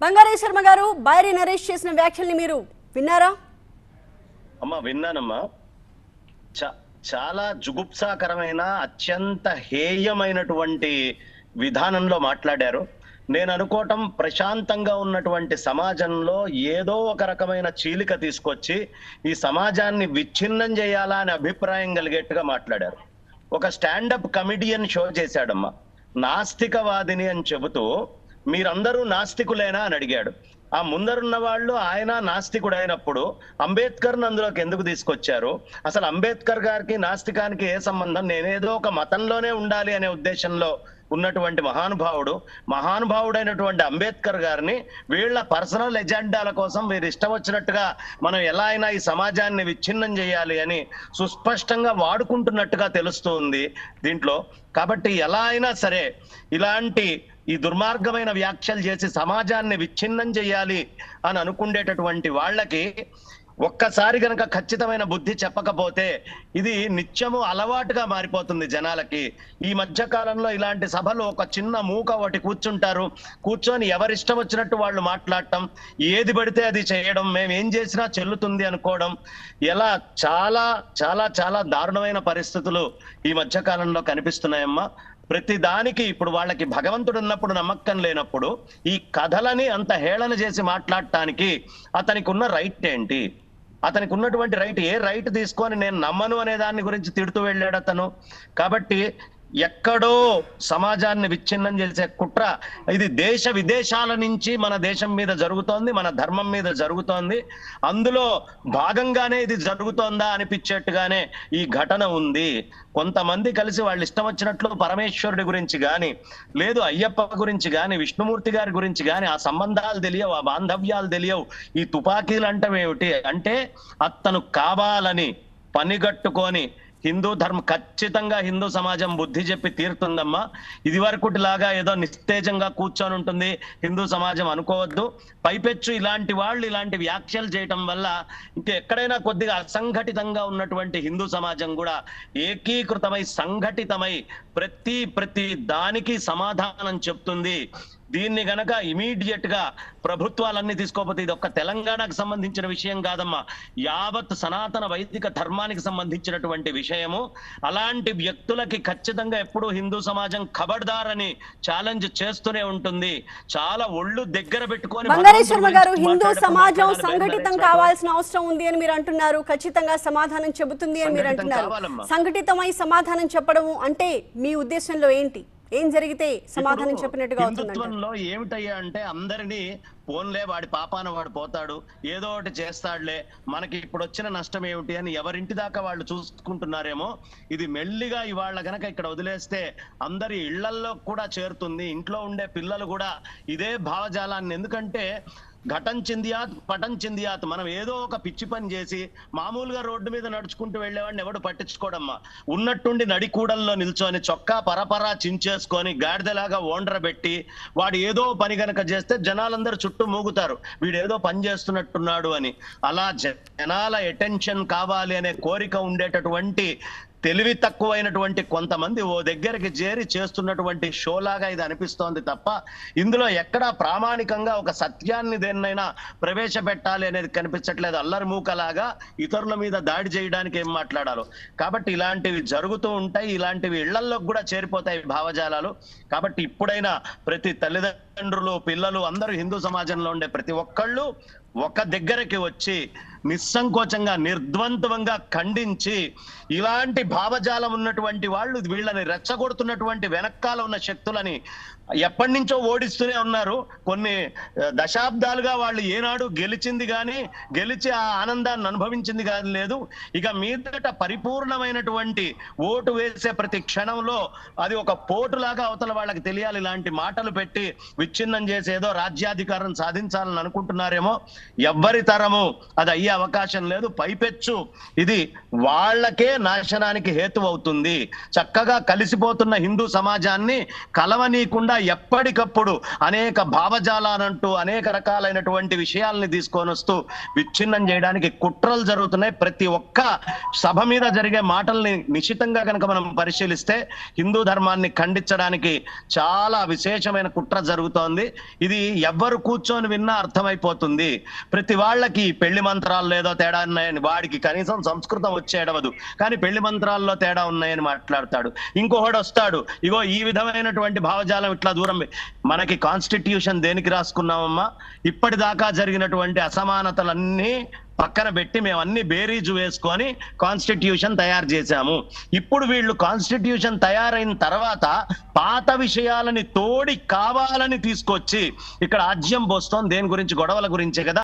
బంగారే శర్మ గారు, బైరి నరేష్ చేసిన వ్యాఖ్యల్ని మీరు విన్నారా? అమ్మా విన్నానమ్మా. చాలా జుగుప్సాకరమైన అత్యంత హేయమైనటువంటి విధానంలో మాట్లాడారు. నేను అనుకోవటం ప్రశాంతంగా ఉన్నటువంటి సమాజంలో ఏదో ఒక రకమైన చీలిక తీసుకొచ్చి ఈ సమాజాన్ని విచ్ఛిన్నం చేయాలా అనే అభిప్రాయం కలిగేట్టుగా మాట్లాడారు. ఒక స్టాండప్ కమెడియన్ షో చేశాడమ్మా. నాస్తికవాదిని అని చెబుతూ మీరందరూ నాస్తికులేనా అని అడిగాడు. ఆ ముందరున్న వాళ్ళు ఆయన నాస్తికుడు అయినప్పుడు అంబేద్కర్ అందులోకి ఎందుకు తీసుకొచ్చారు? అసలు అంబేద్కర్ గారికి నాస్తికానికి ఏ సంబంధం? నేనేదో ఒక మతంలోనే ఉండాలి అనే ఉద్దేశంలో ఉన్నటువంటి మహానుభావుడైనటువంటి అంబేద్కర్ గారిని వీళ్ళ పర్సనల్ ఎజెండాల కోసం వీరు ఇష్టం వచ్చినట్టుగా మనం ఎలా అయినా ఈ సమాజాన్ని విచ్ఛిన్నం చేయాలి అని సుస్పష్టంగా వాడుకుంటున్నట్టుగా తెలుస్తుంది దీంట్లో. కాబట్టి ఎలా అయినా సరే ఇలాంటి ఈ దుర్మార్గమైన వ్యాఖ్యలు చేసి సమాజాన్ని విచ్ఛిన్నం చేయాలి అని అనుకునేటటువంటి వాళ్ళకి ఒక్కసారి గనక ఖచ్చితమైన బుద్ధి చెప్పకపోతే ఇది నిత్యము అలవాటుగా మారిపోతుంది జనాలకి. ఈ మధ్య కాలంలో ఇలాంటి సభలు ఒక చిన్న మూక ఒకటి కూర్చుంటారు, కూర్చొని ఎవరిష్టం వచ్చినట్టు వాళ్ళు మాట్లాడటం, ఏది పడితే అది చేయడం, మేము ఏం చేసినా చెల్లుతుంది అనుకోవడం, ఎలా చాలా చాలా చాలా దారుణమైన పరిస్థితులు ఈ మధ్య కాలంలో కనిపిస్తున్నాయమ్మా. ప్రతి దానికి ఇప్పుడు వాళ్ళకి భగవంతుడు ఉన్నప్పుడు నమ్మకం లేనప్పుడు ఈ కథలని అంత హేళన చేసి మాట్లాడటానికి అతనికి ఉన్న రైట్ ఏంటి? అతనికి ఉన్నటువంటి రైట్ ఏ రైట్ తీసుకొని నేను నమ్మను అనే దాని గురించి తిడుతూ వెళ్ళాడు అతను. కాబట్టి ఎక్కడో సమాజాన్ని విచ్ఛిన్నం చేసే కుట్ర ఇది దేశ విదేశాల నుంచి మన దేశం మీద జరుగుతోంది, మన ధర్మం మీద జరుగుతోంది. అందులో భాగంగానే ఇది జరుగుతోందా అనిపించేట్టుగానే ఈ ఘటన ఉంది. కొంతమంది కలిసి వాళ్ళు ఇష్టం వచ్చినట్లు పరమేశ్వరుడి గురించి కానీ, లేదు అయ్యప్ప గురించి కానీ, విష్ణుమూర్తి గారి గురించి కానీ ఆ సంబంధాలు తెలియవు, ఆ బాంధవ్యాలు తెలియవు. ఈ తుపాకీలు అంటమేమిటి అంటే అతను కావాలని పనిగట్టుకొని హిందూ ధర్మం ఖచ్చితంగా హిందూ సమాజం బుద్ధి చెప్పి తీరుతుందమ్మా. ఇది వరకులాగా ఏదో నిస్తేజంగా కూర్చొని ఉంటుంది హిందూ సమాజం అనుకోవద్దు. పైపెచ్చు ఇలాంటి వాళ్ళు ఇలాంటి వ్యాఖ్యలు చేయటం వల్ల ఇంకెక్కడైనా కొద్దిగా అసంఘటితంగా ఉన్నటువంటి హిందూ సమాజం కూడా ఏకీకృతమై సంఘటితమై ప్రతి దానికి సమాధానం చెప్తుంది. దీన్ని గనక ఇమీడియట్ గా ప్రభుత్వాలన్నీ తీసుకోకపోతే ఇది ఒక్క తెలంగాణకు సంబంధించిన విషయం కాదమ్మా, యావత్ సనాతన వైదిక ధర్మానికి సంబంధించినటువంటి విషయము. అలాంటి వ్యక్తులకి ఖచ్చితంగా ఎప్పుడూ హిందూ సమాజం ఖబర్దార్ అని ఛాలెంజ్ చేస్తూనే ఉంటుంది. చాలా ఒళ్ళు దగ్గర పెట్టుకొని బంగారే శర్మ గారు, హిందూ సమాజం సంఘటితం కావాల్సిన అవసరం ఉంది అని మీరు అంటున్నారు, ఖచ్చితంగా సమాధానం చెబుతుంది అని మీరు అంటున్నారు. సంఘటితమై సమాధానం చెప్పడం అంటే మీ ఉద్దేశంలో ఏంటి? ఏం జరిగితే సమాధానం చెప్పినట్టుగా హిందుత్వంలో ఏమిటయ్యా అంటే అందరినీ పోన్లే వాడి పాపాన వాడు పోతాడు, ఏదో ఒకటి చేస్తాడులే, మనకి ఇప్పుడు వచ్చిన నష్టం ఏమిటి అని ఎవరింటి దాకా వాళ్ళు చూసుకుంటున్నారేమో. ఇది మెల్లిగా ఇవాళ గనక ఇక్కడ వదిలేస్తే అందరి ఇళ్లల్లో కూడా చేరుతుంది. ఇంట్లో ఉండే పిల్లలు కూడా ఇదే భావజాలాన్ని, ఎందుకంటే ఘటం చిందియాత్ పటం చిందియాత్, మనం ఏదో ఒక పిచ్చి పని చేసి మామూలుగా రోడ్డు మీద నడుచుకుంటూ వెళ్ళేవాడిని ఎవడు పట్టించుకోడమ్మా. ఉన్నట్టుండి నడికూడల్లో నిల్చొని చొక్కా పరపరా చించేసుకొని గాడిదలాగా ఓండ్ర పెట్టి వాడు ఏదో పని గనక చేస్తే జనాలందరూ చుట్టూ మూగుతారు, వీడు ఏదో పని చేస్తున్నట్టున్నాడు అని. అలా జనాల అటెన్షన్ కావాలి అనే కోరిక ఉండేటటువంటి తెలివి తక్కువైనటువంటి కొంతమంది ఓ దగ్గరికి చేరి చేస్తున్నటువంటి షోలాగా ఇది అనిపిస్తోంది తప్ప ఇందులో ఎక్కడా ప్రామాణికంగా ఒక సత్యాన్ని దేన్నైనా ప్రవేశపెట్టాలి అనేది కనిపించట్లేదు. అల్లరి మూకలాగా ఇతరుల మీద దాడి చేయడానికి ఏం మాట్లాడాలో. కాబట్టి ఇలాంటివి జరుగుతూ ఉంటాయి, ఇలాంటివి ఇళ్లల్లోకి కూడా చేరిపోతాయి భావజాలాలు. కాబట్టి ఇప్పుడైనా ప్రతి తల్లిదండ్రులు పిల్లలు అందరూ హిందూ సమాజంలో ఉండే ప్రతి ఒక్కళ్ళు ఒక దగ్గరికి వచ్చి నిస్సంకోచంగా నిర్ద్వంద్వంగా ఖండించి ఇలాంటి భావజాలం ఉన్నటువంటి వాళ్ళు వీళ్ళని రెచ్చగొడుతున్నటువంటి వెనకాల ఉన్న శక్తులని ఎప్పటి నుంచో ఓడిస్తూనే ఉన్నారు. కొన్ని దశాబ్దాలుగా వాళ్ళు ఏనాడు గెలిచింది కానీ గెలిచి ఆ ఆనందాన్ని అనుభవించింది కానీ లేదు. ఇక మీదట పరిపూర్ణమైనటువంటి ఓటు వేసే ప్రతి క్షణంలో అది ఒక పోటులాగా అవతల వాళ్ళకి తెలియాలి. ఇలాంటి మాటలు పెట్టి విచ్ఛిన్నం చేసి ఏదో రాజ్యాధికారం సాధించాలని అనుకుంటున్నారేమో. ఎవ్వరి తరము అది అయ్యే అవకాశం లేదు. పైపెచ్చు ఇది వాళ్ళకే నాశనానికి హేతు అవుతుంది. చక్కగా కలిసిపోతున్న హిందూ సమాజాన్ని కలవనీయకుండా ఎప్పటికప్పుడు అనేక భావజాలానంటూ అనేక రకాలైనటువంటి విషయాల్ని తీసుకొని వస్తూ విచ్ఛిన్నం చేయడానికి కుట్రలు జరుగుతున్నాయి. ప్రతి ఒక్క సభ మీద జరిగే మాటల్ని నిశితంగా కనుక మనం పరిశీలిస్తే హిందూ ధర్మాన్ని ఖండించడానికి చాలా విశేషమైన కుట్ర జరుగుతోంది. ఇది ఎవ్వరు కూర్చొని విన్నా అర్థమైపోతుంది. ప్రతి వాళ్ళకి పెళ్లి మంత్రాల్లో ఏదో తేడా ఉన్నాయని, వాడికి కనీసం సంస్కృతం వచ్చేయడవదు కానీ పెళ్లి మంత్రాల్లో తేడా ఉన్నాయని మాట్లాడతాడు. ఇంకొకడు వస్తాడు, ఇగో ఈ విధమైనటువంటి భావజాలం ఇట్లా దూరం. మనకి కాన్స్టిట్యూషన్ దేనికి రాసుకున్నామమ్మా? ఇప్పటిదాకా జరిగినటువంటి అసమానతలన్నీ పక్కన పెట్టి మేము అన్ని బేరీజు వేసుకొని కాన్స్టిట్యూషన్ తయారు చేశాము. ఇప్పుడు వీళ్ళు కాన్స్టిట్యూషన్ తయారైన తర్వాత పాత విషయాలని తోడి కావాలని తీసుకొచ్చి ఇక్కడ ఆజ్యం పోస్తాం. దేని గురించి? గొడవల గురించే కదా.